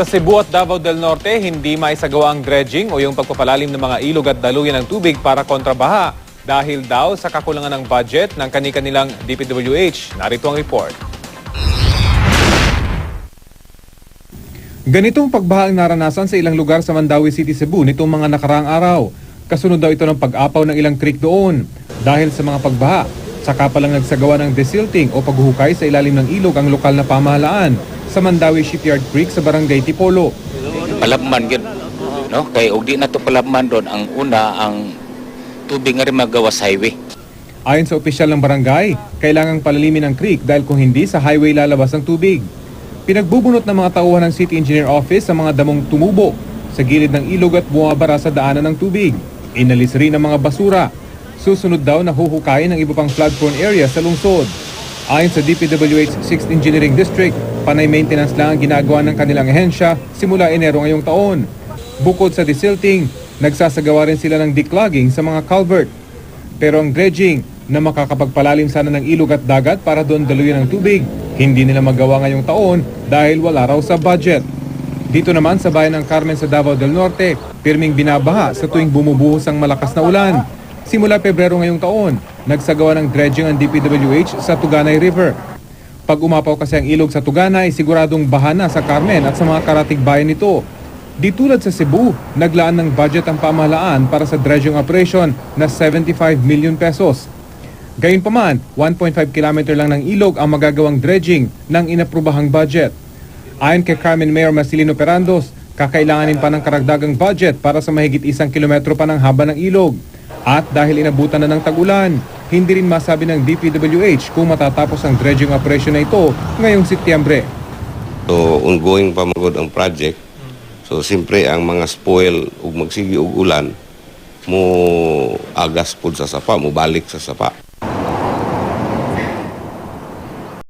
Sa Cebu at Davao del Norte, hindi maisagawa ang dredging o yung pagpapalalim ng mga ilog at daluyan ng tubig para kontrabaha dahil daw sa kakulangan ng budget ng kani-kanilang DPWH. Narito ang report. Ganitong pagbaha ang naranasan sa ilang lugar sa Mandaue City, Cebu nitong mga nakaraang araw. Kasunod daw ito ng pag-apaw ng ilang creek doon. Dahil sa mga pagbaha, saka pa lang nagsagawa ng desilting o paghuhukay sa ilalim ng ilog ang lokal na pamahalaan sa Mandaue Shipyard Creek sa Barangay Tipolo. Palabman yun, no? Kaya og di na to palabman doon, ang una, ang tubig nga rin magawa sa highway. Ayon sa opisyal ng barangay, kailangang palalimin ang creek dahil kung hindi sa highway lalabas ang tubig. Pinagbubunot ng mga tauhan ng City Engineer Office sa mga damong tumubo sa gilid ng ilog at bumabara sa daanan ng tubig. Inalis rin ang mga basura. Susunod daw na huhukayin ang iba pang flood-prone area sa lungsod. Ayon sa DPWH 6th Engineering District, panay maintenance lang ang ginagawa ng kanilang ahensya simula Enero ngayong taon. Bukod sa desilting, nagsasagawa rin sila ng declogging sa mga culvert. Pero ang dredging na makakapagpalalim sana ng ilog at dagat para doon daluyan ng tubig, hindi nila magawa ngayong taon dahil wala raw sa budget. Dito naman sa bayan ng Carmen sa Davao del Norte, pirming binabaha sa tuwing bumubuhos ang malakas na ulan. Simula Pebrero ngayong taon, nagsagawa ng dredging ang DPWH sa Tuganay River. Pag umapaw kasi ang ilog sa Tuganay, siguradong baha na sa Carmen at sa mga karatig bayan nito. Di tulad sa Cebu, naglaan ng budget ang pamahalaan para sa dredging operation na 75 million pesos. Gayunpaman, 1.5 kilometer lang ng ilog ang magagawang dredging ng inaprubahang budget. Ayon kay Carmen Mayor Marcelino Perandos, kakailanganin pa ng karagdagang budget para sa mahigit 1 kilometro pa ng haba ng ilog. At dahil inabutan na ng tag-ulan, hindi rin masabi ng DPWH kung matatapos ang dredging operation na ito ngayong Setyembre. So, ongoing pa magod ang project. So, siyempre ang mga spoil ug magsigi og ulan mo agas pud sa sapa, mo balik sa sapa.